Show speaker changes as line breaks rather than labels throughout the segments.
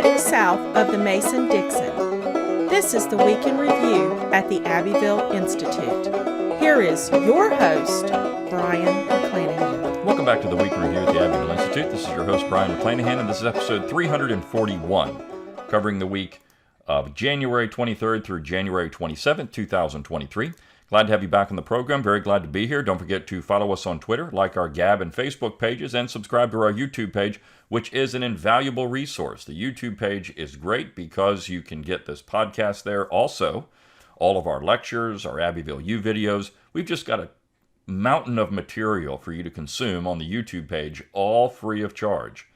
heading south of the Mason-Dixon. This is the Week in Review at the Abbeville Institute. Here is your host, Brian McClanahan.
Welcome back to the Week in Review at the Abbeville Institute. This is your host, Brian McClanahan, and this is episode 341, covering the week of January 23rd through January 27th, 2023. Glad to have you back on the program. Very glad to be here. Don't forget to follow us on Twitter, like our Gab and Facebook pages, and subscribe to our YouTube page, which is an invaluable resource. The YouTube page is great because you can get this podcast there. Also, all of our lectures, our Abbeville U videos. We've just got a mountain of material for you to consume on the YouTube page, all free of charge.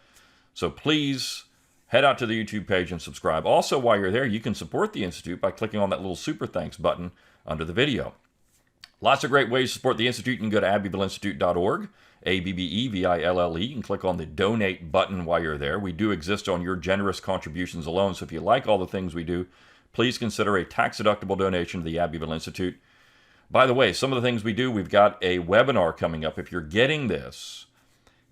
So please head out to the YouTube page and subscribe. Also, while you're there, you can support the Institute by clicking on that little super thanks button under the video. Lots of great ways to support the Institute. You can go to abbevilleinstitute.org, Abbeville. You can click on the donate button while you're there. We do exist on your generous contributions alone, so if you like all the things we do, please consider a tax-deductible donation to the Abbeville Institute. By the way, some of the things we do, we've got a webinar coming up. If you're getting this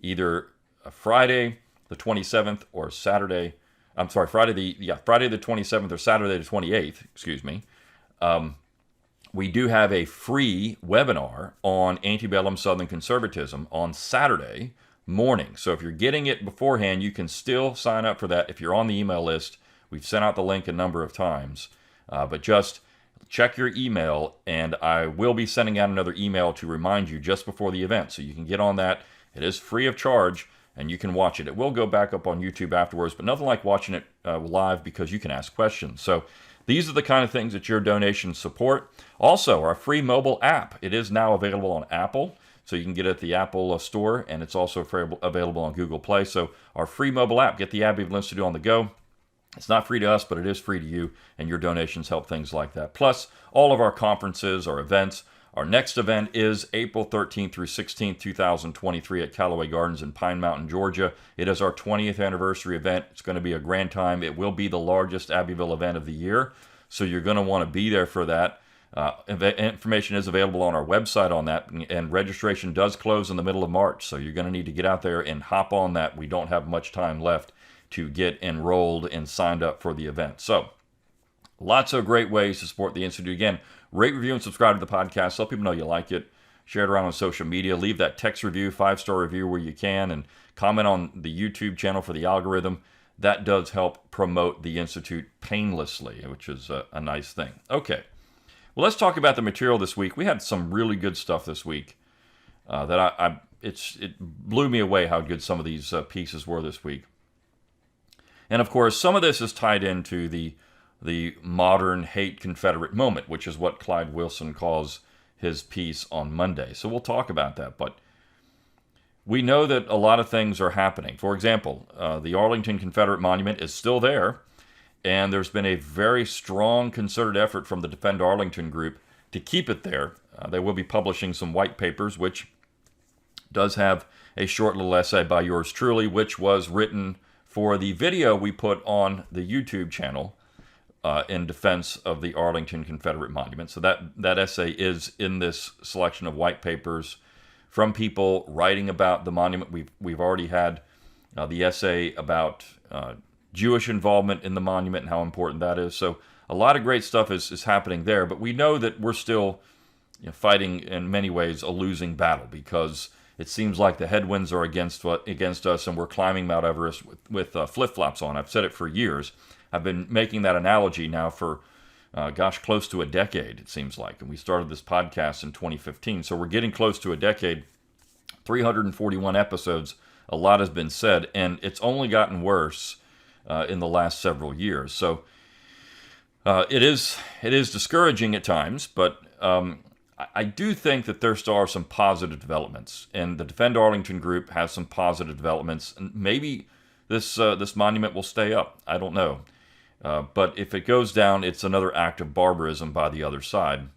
either Friday the 27th or Friday the 27th or Saturday the 28th, we do have a free webinar on antebellum Southern conservatism on Saturday morning. So if you're getting it beforehand, you can still sign up for that if you're on the email list. We've sent out the link a number of times, but just check your email, and I will be sending out another email to remind you just before the event. So you can get on that. It is free of charge, and you can watch it. It will go back up on YouTube afterwards, but nothing like watching it live because you can ask questions. So these are the kind of things that your donations support. Also, our free mobile app. It is now available on Apple, so you can get it at the Apple Store, and it's also available on Google Play. So our free mobile app, get the Abbeville Institute on the go. It's not free to us, but it is free to you, and your donations help things like that. Plus, all of our conferences, our events. Our next event is April 13th through 16th, 2023 at Callaway Gardens in Pine Mountain, Georgia. It is our 20th anniversary event. It's going to be a grand time. It will be the largest Abbeville event of the year, so you're going to want to be there for that. Information is available on our website on that, and registration does close in the middle of March, so you're going to need to get out there and hop on that. We don't have much time left to get enrolled and signed up for the event. So, lots of great ways to support the Institute. Again, rate, review, and subscribe to the podcast. Let people know you like it. Share it around on social media. Leave that text review, 5-star review where you can, and comment on the YouTube channel for the algorithm. That does help promote the Institute painlessly, which is a nice thing. Okay. Well, let's talk about the material this week. We had some really good stuff this week that it blew me away how good some of these pieces were this week. And of course, some of this is tied into the modern hate Confederate moment, which is what Clyde Wilson calls his piece on Monday. So we'll talk about that. But we know that a lot of things are happening. For example, the Arlington Confederate Monument is still there, and there's been a very strong concerted effort from the Defend Arlington group to keep it there. They will be publishing some white papers, which does have a short little essay by yours truly, which was written for the video we put on the YouTube channel in defense of the Arlington Confederate Monument. So that essay is in this selection of white papers from people writing about the monument. We've already had the essay about Jewish involvement in the monument and how important that is. So a lot of great stuff is happening there, but we know that we're still fighting in many ways a losing battle because it seems like the headwinds are against us, and we're climbing Mount Everest with flip-flops on. I've said it for years. I've been making that analogy now for, close to a decade, it seems like. And we started this podcast in 2015, so we're getting close to a decade. 341 episodes, a lot has been said, and it's only gotten worse in the last several years. So it is discouraging at times, but I do think that there still are some positive developments, and the Defend Arlington group has some positive developments. And maybe this monument will stay up. I don't know. But if it goes down, it's another act of barbarism by the other side.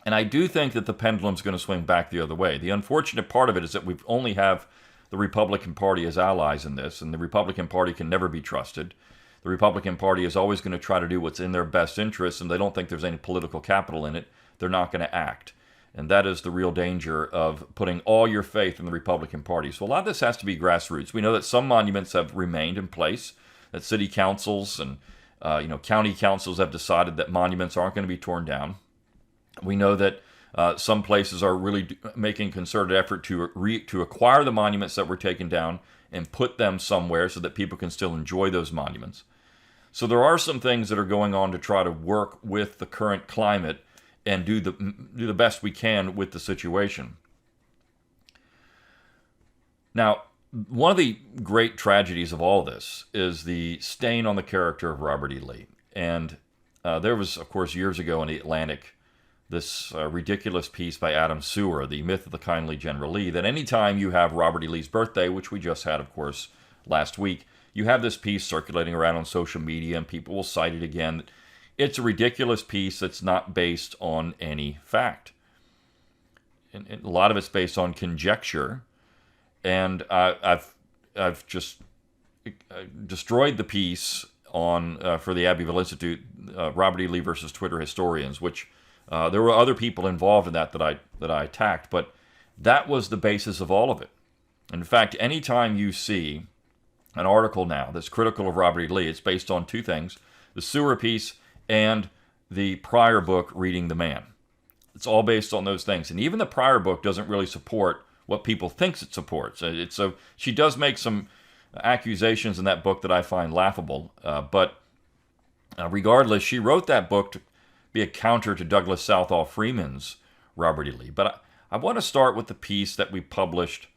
And I do think that the pendulum's going to swing back the other way. The unfortunate part of it is that we only have the Republican Party as allies in this, and the Republican Party can never be trusted. The Republican Party is always going to try to do what's in their best interest, and they don't think there's any political capital in it. They're not going to act. And that is the real danger of putting all your faith in the Republican Party. So a lot of this has to be grassroots. We know that some monuments have remained in place. that city councils and county councils have decided that monuments aren't going to be torn down. We know that some places are really making concerted effort to acquire the monuments that were taken down and put them somewhere so that people can still enjoy those monuments. So there are some things that are going on to try to work with the current climate and do the best we can with the situation. Now, one of the great tragedies of all this is the stain on the character of Robert E. Lee. And there was, of course, years ago in the Atlantic, this ridiculous piece by Adam Sewer, The Myth of the Kindly General Lee, that anytime you have Robert E. Lee's birthday, which we just had, of course, last week, you have this piece circulating around on social media, and people will cite it again. It's a ridiculous piece that's not based on any fact. And a lot of it's based on conjecture, and I've just destroyed the piece on for the Abbeville Institute, Robert E. Lee versus Twitter historians, which there were other people involved in that I attacked, but that was the basis of all of it. In fact, anytime you see an article now that's critical of Robert E. Lee, it's based on two things: the Sewer piece and the Pryor book, Reading the Man. It's all based on those things. And even the Pryor book doesn't really support what people thinks it supports. She does make some accusations in that book that I find laughable. But regardless, she wrote that book to be a counter to Douglas Southall Freeman's Robert E. Lee. But I want to start with the piece that we published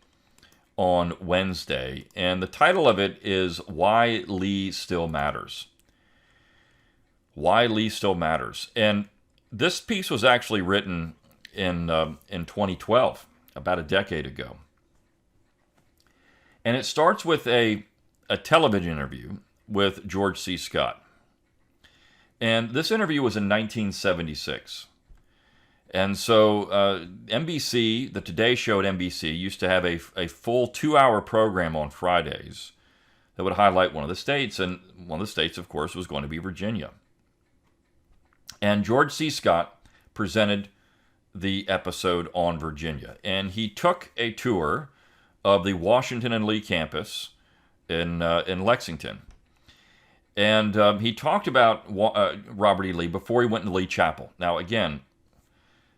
on Wednesday, and the title of it is Why Lee Still Matters. Why Lee Still Matters. And this piece was actually written in 2012, about a decade ago. And it starts with a television interview with George C. Scott. And this interview was in 1976. And so NBC, the Today Show at NBC, used to have a full 2-hour program on Fridays that would highlight one of the states. And one of the states, of course, was going to be Virginia. And George C. Scott presented the episode on Virginia. And he took a tour of the Washington and Lee campus in Lexington. And he talked about Robert E. Lee before he went into Lee Chapel. Now, again,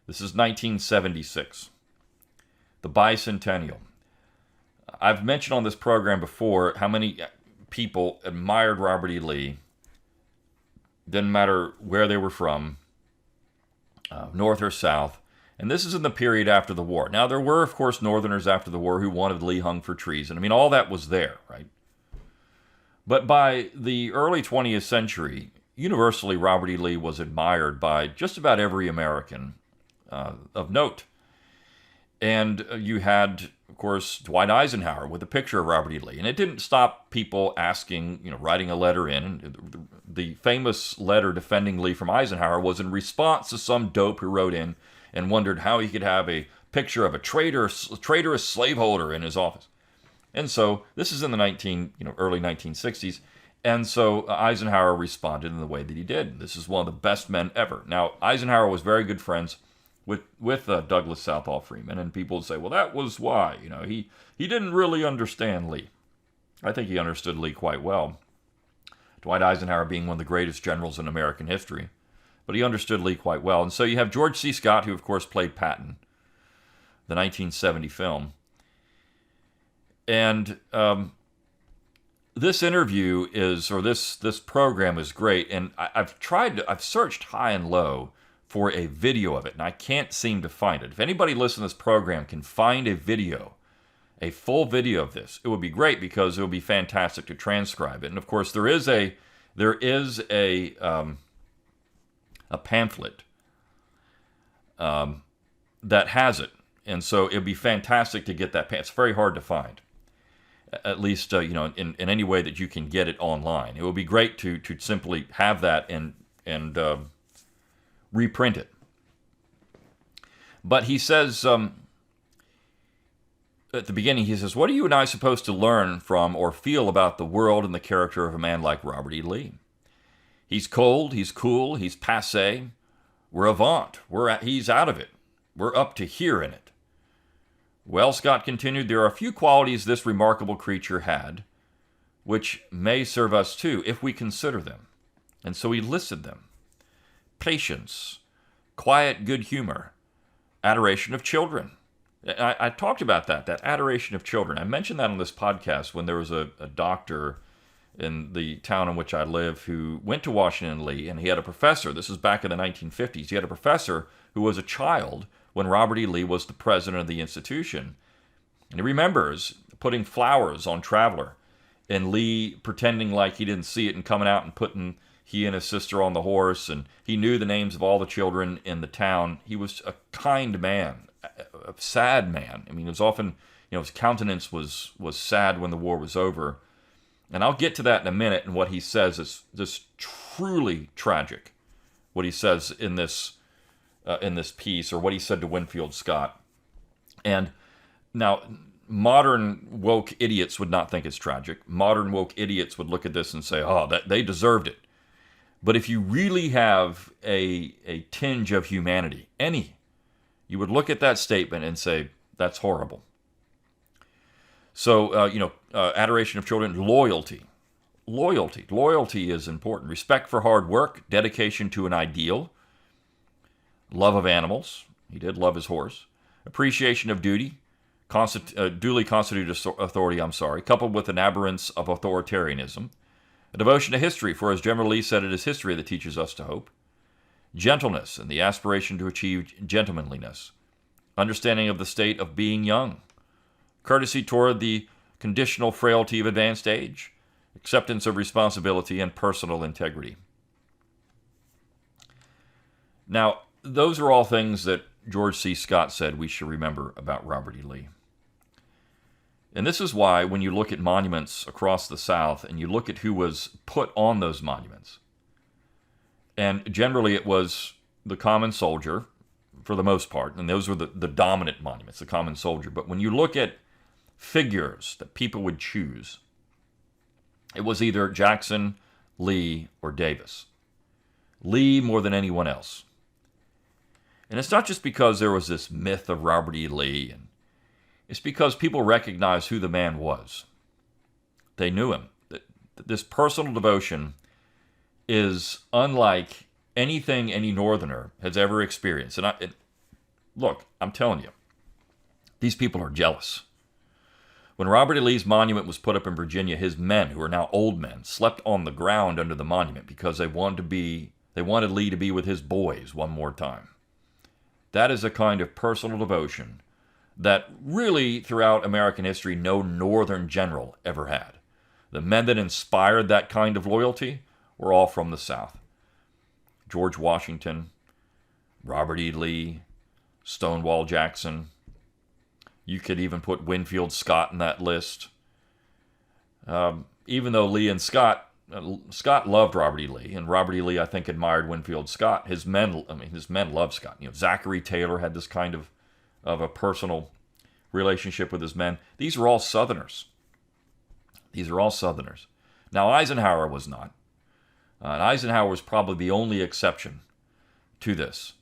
this is 1976, the bicentennial. I've mentioned on this program before how many people admired Robert E. Lee. Didn't matter where they were from, north or south. And this is in the period after the war. Now, there were, of course, Northerners after the war who wanted Lee hung for treason. I mean, all that was there, right? But by the early 20th century, universally, Robert E. Lee was admired by just about every American of note. And you had, of course, Dwight Eisenhower with a picture of Robert E. Lee. And it didn't stop people asking, writing a letter in. And the famous letter defending Lee from Eisenhower was in response to some dope who wrote in and wondered how he could have a picture of a traitorous slaveholder in his office. And so this is in the early 1960s. And so Eisenhower responded in the way that he did. This is one of the best men ever. Now, Eisenhower was very good friends with Douglas Southall Freeman, and people would say, well, that was why. He didn't really understand Lee. I think he understood Lee quite well. Dwight Eisenhower being one of the greatest generals in American history. But he understood Lee quite well. And so you have George C. Scott, who, of course, played Patton, the 1970 film. And this interview this program is great. And I've searched high and low for a video of it, and I can't seem to find it. If anybody listening to this program can find a full video of this, it would be great, because it would be fantastic to transcribe it. And of course, there is a pamphlet that has it, and so it'd be fantastic to get that. It's very hard to find, at least in any way that you can get it online. It would be great to simply have that and reprint it. But he says at the beginning, he says, what are you and I supposed to learn from or feel about the world and the character of a man like Robert E. Lee? He's cold, he's cool, he's passé. We're avant. He's out of it. We're up to here in it. Well, Scott continued, there are a few qualities this remarkable creature had. which may serve us too if we consider them. And so he listed them: patience, quiet good humor, adoration of children. I talked about that adoration of children. I mentioned that on this podcast when there was a doctor in the town in which I live who went to Washington and Lee, and he had a professor. This is back in the 1950s. He had a professor who was a child when Robert E. Lee was the president of the institution. And he remembers putting flowers on Traveler, and Lee pretending like he didn't see it and coming out and putting he and his sister on the horse, and he knew the names of all the children in the town. He was a kind man, a sad man. I mean, it was often, his countenance was sad when the war was over. And I'll get to that in a minute, and what he says is just truly tragic, what he says in this piece, or what he said to Winfield Scott. And now, modern woke idiots would not think it's tragic. Modern woke idiots would look at this and say, oh, they deserved it. But if you really have a tinge of humanity, you would look at that statement and say, that's horrible. So, adoration of children, loyalty. Loyalty is important. Respect for hard work, dedication to an ideal, love of animals. He did love his horse. Appreciation of duty, duly constituted authority, coupled with an abhorrence of authoritarianism. A devotion to history, for as General Lee said, it is history that teaches us to hope. Gentleness and the aspiration to achieve gentlemanliness. Understanding of the state of being young. Courtesy toward the conditional frailty of advanced age. Acceptance of responsibility and personal integrity. Now, those are all things that George C. Scott said we should remember about Robert E. Lee. And this is why when you look at monuments across the South and you look at who was put on those monuments, and generally it was the common soldier for the most part, and those were the dominant monuments, the common soldier. But when you look at figures that people would choose, it was either Jackson, Lee, or Davis. Lee more than anyone else. And it's not just because there was this myth of Robert E. Lee, and it's because people recognized who the man was. They knew him. This personal devotion is unlike anything any Northerner has ever experienced. And look, I'm telling you, these people are jealous. When Robert E. Lee's monument was put up in Virginia, his men, who are now old men, slept on the ground under the monument because they wanted Lee to be with his boys one more time. That is a kind of personal devotion that really throughout American history no Northern general ever had. The men that inspired that kind of loyalty were all from the South. George Washington, Robert E. Lee, Stonewall Jackson. You could even put Winfield Scott in that list. Even though Lee and Scott loved Robert E. Lee, and Robert E. Lee, I think, admired Winfield Scott. His men loved Scott. Zachary Taylor had this kind of a personal relationship with his men. These are all Southerners. Now, Eisenhower was not. And Eisenhower was probably the only exception to this.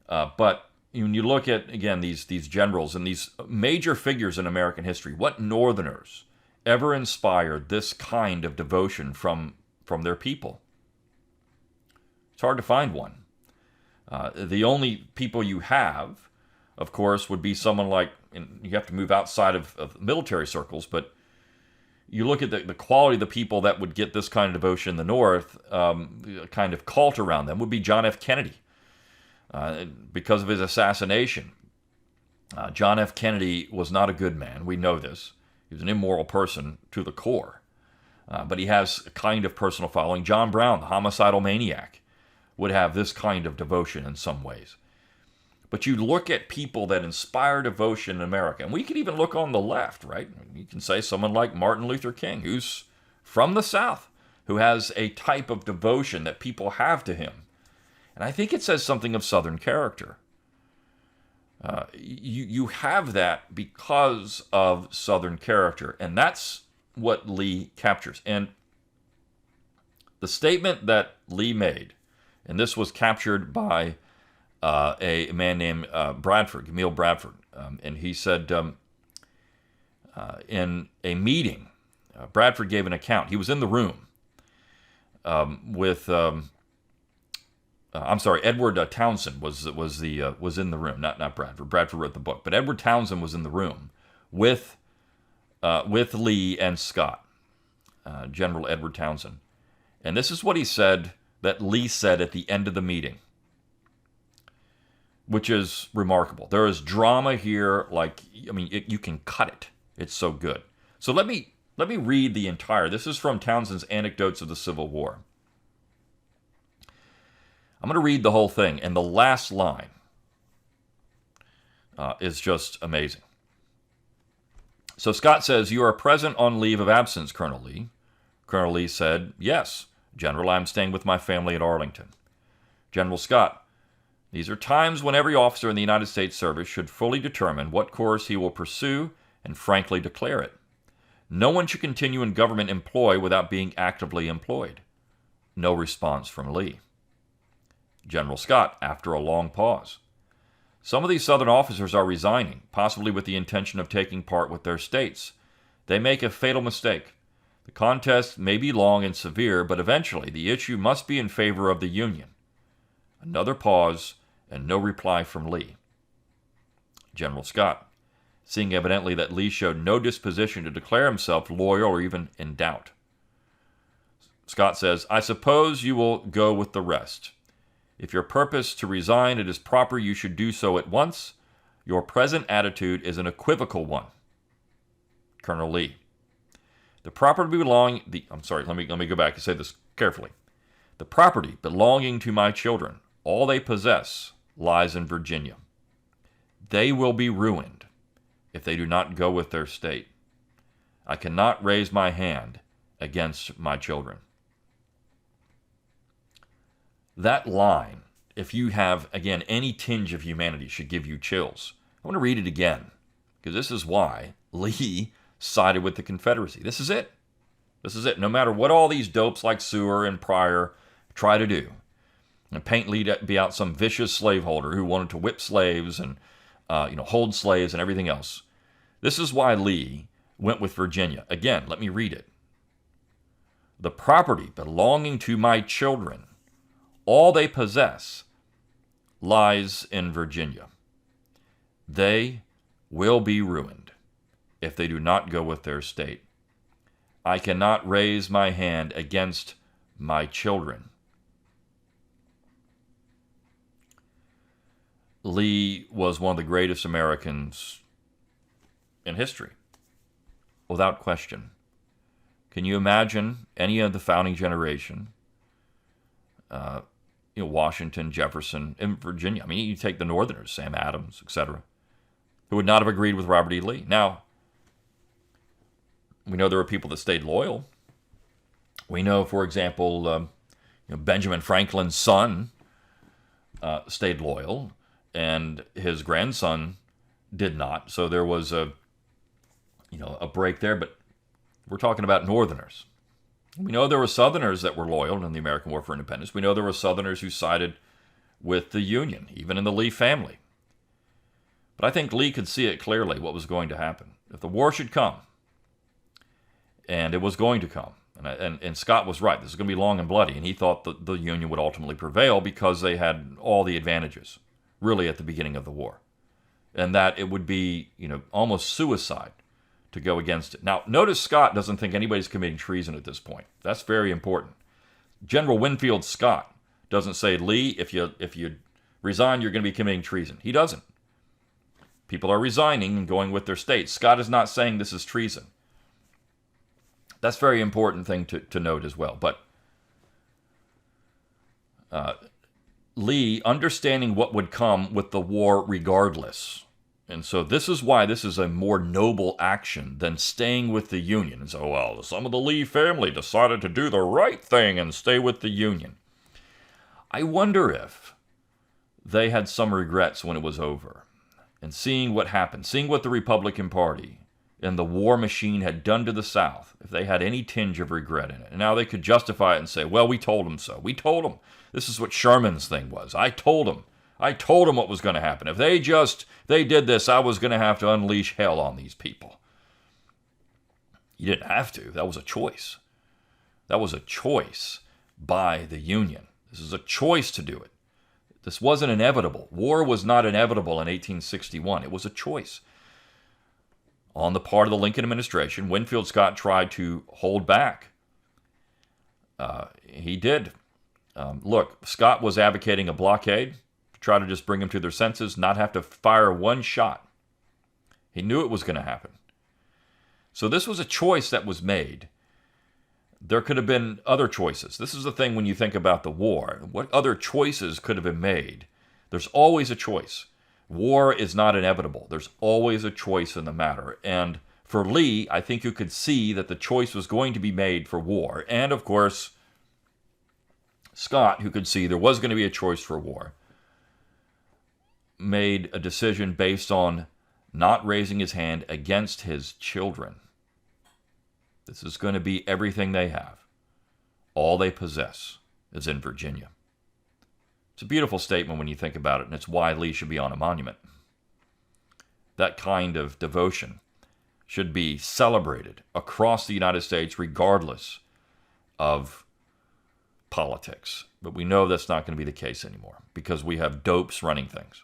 But when you look at, again, these generals and these major figures in American history, what Northerners ever inspired this kind of devotion from their people? It's hard to find one. The only people you have, of course, would be someone like, and you have to move outside of military circles, but you look at the quality of the people that would get this kind of devotion in the North, kind of cult around them, would be John F. Kennedy. Because of his assassination. John F. Kennedy was not a good man. We know this. He was an immoral person to the core. But he has a kind of personal following. John Brown, the homicidal maniac, would have this kind of devotion in some ways. But you look at people that inspire devotion in America, and we could even look on the left, right? You can say someone like Martin Luther King, who's from the South, who has a type of devotion that people have to him. And I think it says something of Southern character. You have that because of Southern character, and that's what Lee captures. And the statement that Lee made, and this was captured by a man named Camille Bradford, and he said in a meeting Bradford gave an account. He was in the room Edward Townsend was in the room, not Bradford. Bradford wrote the book, but Edward Townsend was in the room with Lee and Scott, General Edward Townsend. And this is what he said that Lee said at the end of the meeting, which is remarkable. There is drama here, you can cut it. It's so good. So let me read the entire. This is from Townsend's Anecdotes of the Civil War. I'm going to read the whole thing, and the last line is just amazing. So Scott says, "You are present on leave of absence, Colonel Lee." Colonel Lee said, "Yes, General, I'm staying with my family at Arlington." General Scott, "These are times when every officer in the United States service should fully determine what course he will pursue and frankly declare it. No one should continue in government employ without being actively employed." No response from Lee. General Scott, after a long pause, "Some of these Southern officers are resigning, possibly with the intention of taking part with their states. They make a fatal mistake. The contest may be long and severe, but eventually the issue must be in favor of the Union." Another pause and no reply from Lee. General Scott, seeing evidently that Lee showed no disposition to declare himself loyal or even in doubt. Scott says, "I suppose you will go with the rest. If your purpose to resign it is proper, you should do so at once. Your present attitude is an equivocal one." Colonel Lee, let me go back and say this carefully. "The property belonging to my children, all they possess, lies in Virginia. They will be ruined if they do not go with their state. I cannot raise my hand against my children." That line, if you have, again, any tinge of humanity, should give you chills. I want to read it again, because this is why Lee sided with the Confederacy. This is it. This is it. No matter what all these dopes like Seward and Pryor try to do, and paint Lee to be out some vicious slaveholder who wanted to whip slaves and hold slaves and everything else. This is why Lee went with Virginia. Again, let me read it. "The property belonging to my children, all they possess, lies in Virginia. They will be ruined if they do not go with their state. I cannot raise my hand against my children." Lee was one of the greatest Americans in history, without question. Can you imagine any of the founding generation, Washington, Jefferson, and Virginia? I mean, you take the Northerners, Sam Adams, etc., who would not have agreed with Robert E. Lee. Now, we know there were people that stayed loyal. We know, for example, Benjamin Franklin's son stayed loyal, and his grandson did not. So there was a break there. But we're talking about Northerners. We know there were Southerners that were loyal in the American War for Independence. We know there were Southerners who sided with the Union, even in the Lee family. But I think Lee could see it clearly what was going to happen. If the war should come, and it was going to come, and Scott was right, this is going to be long and bloody, and he thought that the Union would ultimately prevail because they had all the advantages, really, at the beginning of the war, and that it would be, almost suicide to go against it. Now, notice Scott doesn't think anybody's committing treason at this point. That's very important. General Winfield Scott doesn't say, "Lee, if you resign, you're going to be committing treason." He doesn't. People are resigning and going with their states. Scott is not saying this is treason. That's a very important thing to note as well. But Lee, understanding what would come with the war regardless. And so this is why this is a more noble action than staying with the Union. And so, well, some of the Lee family decided to do the right thing and stay with the Union. I wonder if they had some regrets when it was over. And seeing what happened, seeing what the Republican Party and the war machine had done to the South, if they had any tinge of regret in it. And now they could justify it and say, well, we told them so. We told them. This is what Sherman's thing was. I told them what was going to happen. If they did this, I was going to have to unleash hell on these people. You didn't have to. That was a choice. That was a choice by the Union. This is a choice to do it. This wasn't inevitable. War was not inevitable in 1861. It was a choice. On the part of the Lincoln administration, Winfield Scott tried to hold back. He did. Look, Scott was advocating a blockade to try to just bring them to their senses, not have to fire one shot. He knew it was going to happen. So this was a choice that was made. There could have been other choices. This is the thing when you think about the war. What other choices could have been made? There's always a choice. War is not inevitable. There's always a choice in the matter. And for Lee, I think you could see that the choice was going to be made for war. And, of course, Scott, who could see there was going to be a choice for war, made a decision based on not raising his hand against his children. This is going to be everything they have. All they possess is in Virginia. It's a beautiful statement when you think about it, and it's why Lee should be on a monument. That kind of devotion should be celebrated across the United States regardless of politics. But we know that's not going to be the case anymore because we have dopes running things,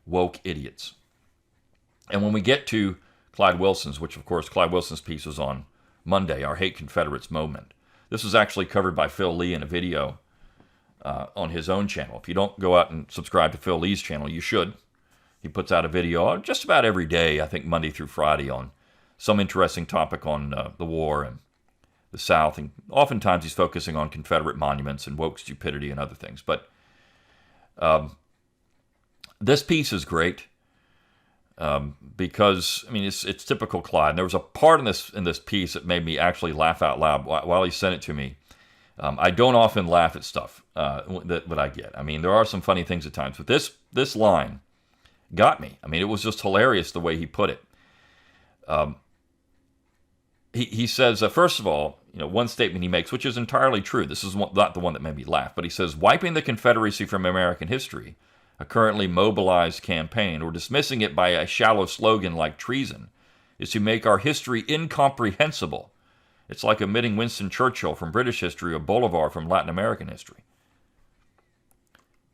woke idiots. And when we get to Clyde Wilson's, which of course Clyde Wilson's piece was on Monday, Our Hate Confederates Moment. This was actually covered by Phil Lee in a video on his own channel. If you don't go out and subscribe to Phil Lee's channel, you should. He puts out a video just about every day, I think Monday through Friday, on some interesting topic on the war and the South. And oftentimes he's focusing on Confederate monuments and woke stupidity and other things. But this piece is great. Because, I mean, it's typical Clyde. And there was a part in this piece that made me actually laugh out loud while he sent it to me. I don't often laugh at stuff that I get. I mean, there are some funny things at times, but this line got me. I mean, it was just hilarious the way he put it. He says, first of all, one statement he makes, which is entirely true. This is not the one that made me laugh, but he says, wiping the Confederacy from American history, a currently mobilized campaign, or dismissing it by a shallow slogan like treason, is to make our history incomprehensible. It's like omitting Winston Churchill from British history or Bolivar from Latin American history.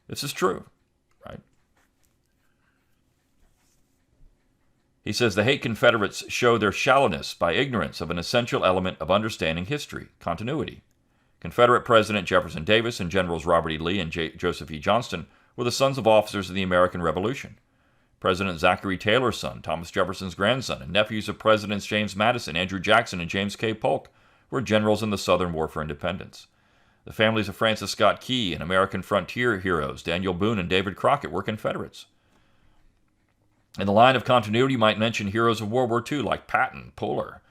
This is true, right? He says the hate Confederates show their shallowness by ignorance of an essential element of understanding history, continuity. Confederate President Jefferson Davis and Generals Robert E. Lee and Joseph E. Johnston were the sons of officers of the American Revolution. President Zachary Taylor's son, Thomas Jefferson's grandson, and nephews of Presidents James Madison, Andrew Jackson, and James K. Polk were generals in the Southern War for Independence. The families of Francis Scott Key and American frontier heroes Daniel Boone and David Crockett were Confederates. In the line of continuity, you might mention heroes of World War II like Patton, Puller,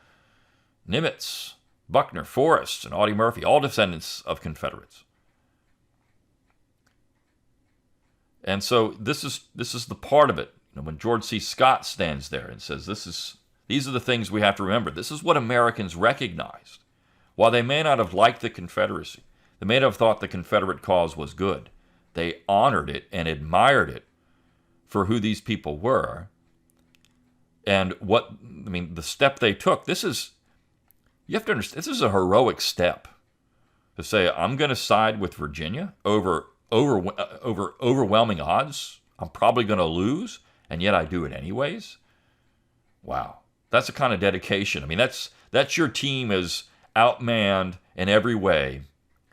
Nimitz, Buckner, Forrest, and Audie Murphy, all descendants of Confederates. And so this is the part of it. When George C. Scott stands there and says, these are the things we have to remember. This is what Americans recognized. While they may not have liked the Confederacy, they may not have thought the Confederate cause was good, they honored it and admired it for who these people were and the step they took. You have to understand, this is a heroic step to say, I'm going to side with Virginia over overwhelming odds. I'm probably going to lose, and yet I do it anyways. Wow. That's the kind of dedication. I mean, that's your team is outmanned in every way,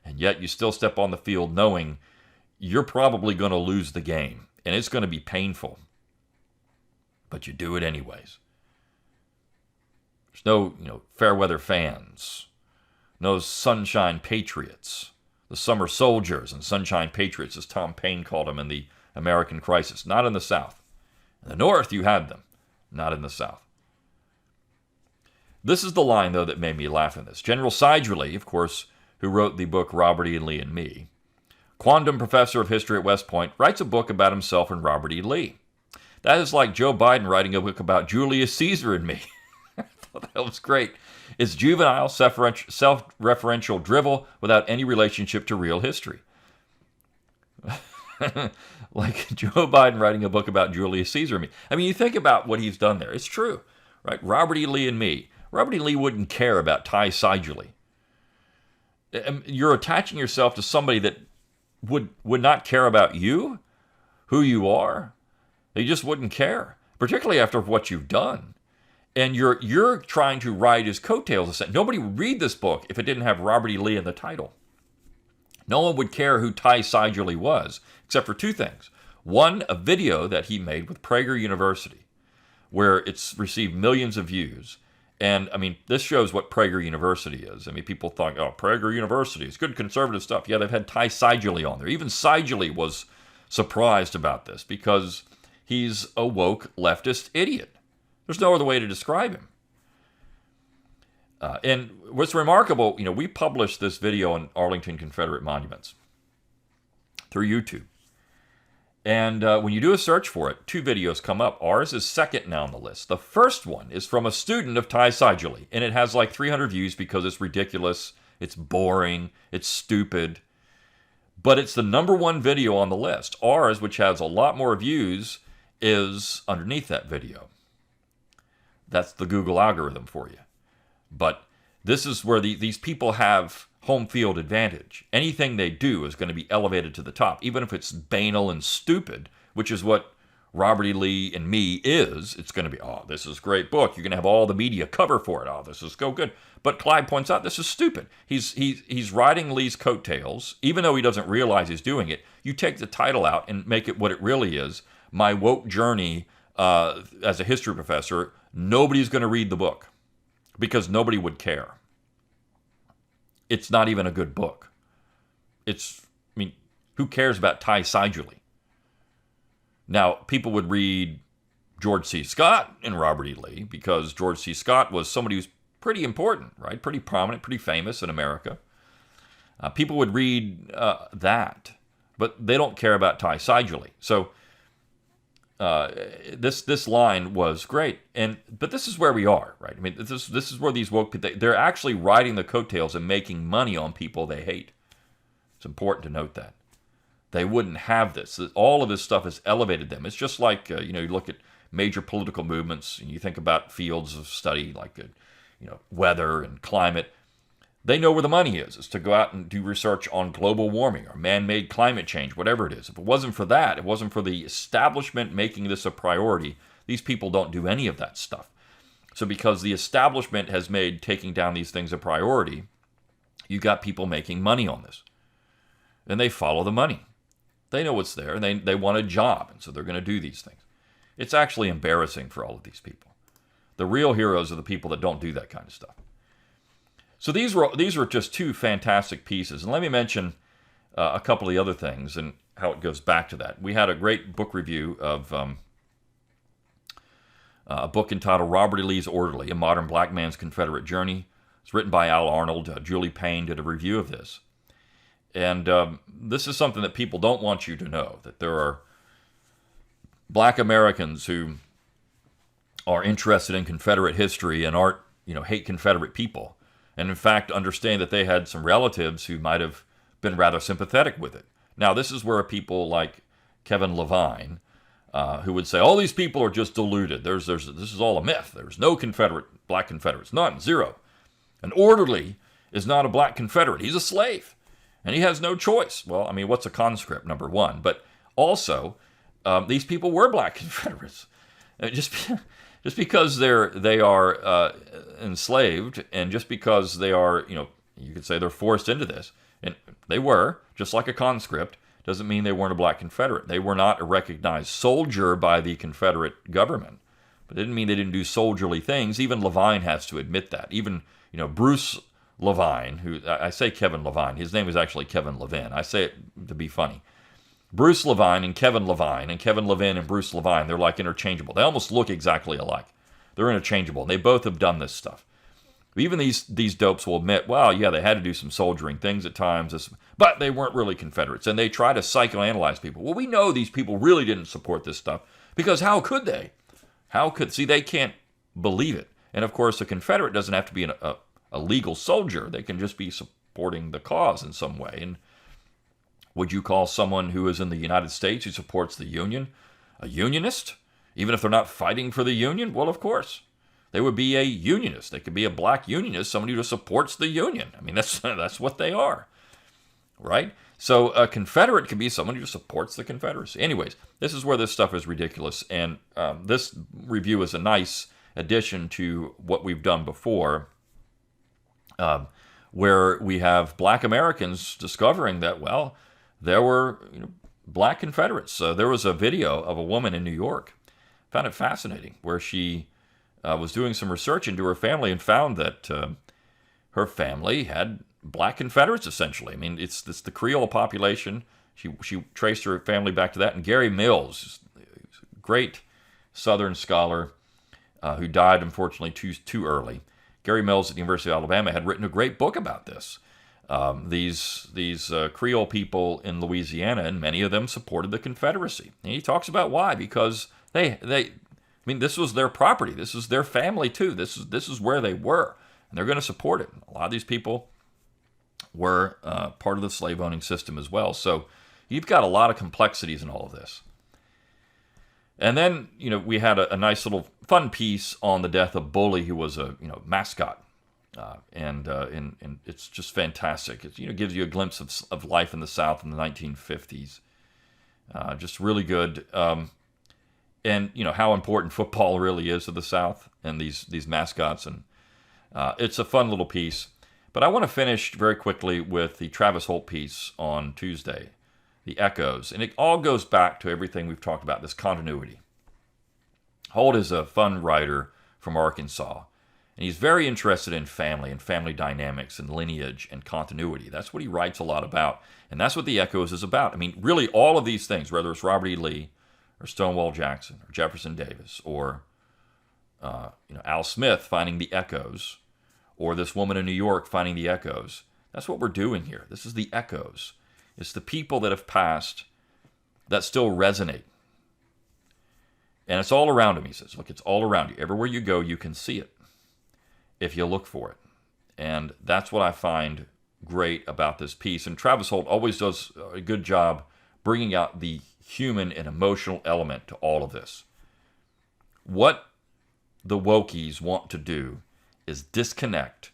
and yet you still step on the field knowing you're probably going to lose the game, and it's going to be painful, but you do it anyways. There's no fair weather fans, no sunshine patriots, the summer soldiers and sunshine patriots, as Tom Paine called them in the American Crisis. Not in the South. In the North, you had them. Not in the South. This is the line, though, that made me laugh in this. General Sidgerly, of course, who wrote the book Robert E. Lee and Me, quondam professor of history at West Point, writes a book about himself and Robert E. Lee. That is like Joe Biden writing a book about Julius Caesar and me. I thought that was great. It's juvenile, self-referential drivel without any relationship to real history. Like Joe Biden writing a book about Julius Caesar and me. I mean, you think about what he's done there. It's true, right? Robert E. Lee and me. Robert E. Lee wouldn't care about Ty Seidule. You're attaching yourself to somebody that would not care about you, who you are. He just wouldn't care, particularly after what you've done. And you're trying to ride his coattails. Nobody would read this book if it didn't have Robert E. Lee in the title. No one would care who Ty Seidule was, except for two things. One, a video that he made with Prager University, where it's received millions of views. And, I mean, this shows what Prager University is. I mean, people thought, oh, Prager University is good conservative stuff. Yeah, they've had Ty Seidule on there. Even Seidule was surprised about this because he's a woke leftist idiot. There's no other way to describe him. And what's remarkable, we published this video on Arlington Confederate monuments through YouTube. And when you do a search for it, two videos come up. Ours is second now on the list. The first one is from a student of Ty Seidule, and it has like 300 views because it's ridiculous, it's boring, it's stupid. But it's the number one video on the list. Ours, which has a lot more views, is underneath that video. That's the Google algorithm for you. But this is where these people have home field advantage. Anything they do is going to be elevated to the top, even if it's banal and stupid, which is what Robert E. Lee and me is. It's going to be, oh, this is a great book. You're going to have all the media cover for it. Oh, this is so good. But Clyde points out this is stupid. He's riding Lee's coattails, even though he doesn't realize he's doing it. You take the title out and make it what it really is. My woke journey as a history professor. Nobody's going to read the book because nobody would care. It's not even a good book. Who cares about Ty Seidule? Now, people would read George C. Scott and Robert E. Lee because George C. Scott was somebody who's pretty important, right? Pretty prominent, pretty famous in America. People would read that, but they don't care about Ty Seidule. So this line was great, but this is where we are, right? I mean, this is where these woke people, they're actually riding the coattails and making money on people they hate. It's important to note that. They wouldn't have this. All of this stuff has elevated them. It's just like, you look at major political movements, and you think about fields of study like, weather and climate. They know where the money is to go out and do research on global warming or man-made climate change, whatever it is. If it wasn't for that, it wasn't for the establishment making this a priority, these people don't do any of that stuff. So because the establishment has made taking down these things a priority, you got people making money on this. And they follow the money. They know what's there, and they want a job, and so they're going to do these things. It's actually embarrassing for all of these people. The real heroes are the people that don't do that kind of stuff. So these were just two fantastic pieces. And let me mention a couple of the other things and how it goes back to that. We had a great book review of a book entitled Robert E. Lee's Orderly, A Modern Black Man's Confederate Journey. It's written by Al Arnold. Julie Payne did a review of this. And this is something that people don't want you to know, that there are black Americans who are interested in Confederate history and aren't, hate Confederate people. And in fact, understand that they had some relatives who might have been rather sympathetic with it. Now, this is where people like Kevin Levine, who would say, all these people are just deluded. This is all a myth. There's no black Confederates. None. Zero. An orderly is not a black Confederate. He's a slave. And he has no choice. Well, what's a conscript, number one? But also, these people were black Confederates. Just because they are enslaved, and just because they are, you could say they're forced into this, and they were, just like a conscript, doesn't mean they weren't a black Confederate. They were not a recognized soldier by the Confederate government, but it didn't mean they didn't do soldierly things. Even Levine has to admit that. Even, Bruce Levine, who, I say Kevin Levine, his name is actually Kevin Levin. I say it to be funny. Bruce Levine and Kevin Levine and Bruce Levine, they're like interchangeable. They almost look exactly alike. They're interchangeable. They both have done this stuff. Even these dopes will admit, well, yeah, they had to do some soldiering things at times, but they weren't really Confederates. And they try to psychoanalyze people. Well, we know these people really didn't support this stuff because how could they? See, they can't believe it. And of course, a Confederate doesn't have to be a legal soldier. They can just be supporting the cause in some way. And would you call someone who is in the United States who supports the Union a unionist, even if they're not fighting for the Union? Well, of course. They would be a unionist. They could be a black unionist, somebody who supports the Union. I mean, that's what they are, right? So a Confederate could be someone who supports the Confederacy. Anyways, this is where this stuff is ridiculous, and this review is a nice addition to what we've done before, where we have black Americans discovering that, well, there were black Confederates. There was a video of a woman in New York. Found it fascinating, where she was doing some research into her family and found that her family had black Confederates, essentially. I mean, it's the Creole population. She traced her family back to that. And Gary Mills, great Southern scholar who died, unfortunately, too early. Gary Mills at the University of Alabama had written a great book about this. These Creole people in Louisiana, and many of them supported the Confederacy. And he talks about why, because I mean, this was their property. This is their family too. This is where they were, and they're going to support it. A lot of these people were part of the slave owning system as well. So you've got a lot of complexities in all of this. And then we had a nice little fun piece on the death of Bully, who was a mascot, and it's just fantastic. It gives you a glimpse of life in the South in the 1950s. Just really good. And how important football really is to the South and these mascots, and it's a fun little piece. But I want to finish very quickly with the Travis Holt piece on Tuesday, the Echoes, and it all goes back to everything we've talked about, this continuity. Holt is a fun writer from Arkansas, and he's very interested in family and family dynamics and lineage and continuity. That's what he writes a lot about, and that's what the Echoes is about. I mean, really, all of these things, whether it's Robert E. Lee, or Stonewall Jackson, or Jefferson Davis, or Al Smith finding the echoes, or this woman in New York finding the echoes. That's what we're doing here. This is the echoes. It's the people that have passed that still resonate. And it's all around him, he says. Look, it's all around you. Everywhere you go, you can see it if you look for it. And that's what I find great about this piece. And Travis Holt always does a good job bringing out the human and emotional element to all of this. What the wokies want to do is disconnect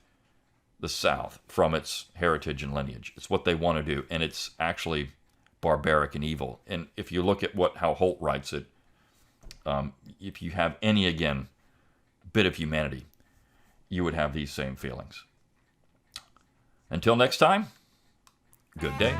the South from its heritage and lineage. It's what they want to do, and it's actually barbaric and evil. And if you look at how Holt writes it, if you have any, again, bit of humanity, you would have these same feelings. Until next time, good day.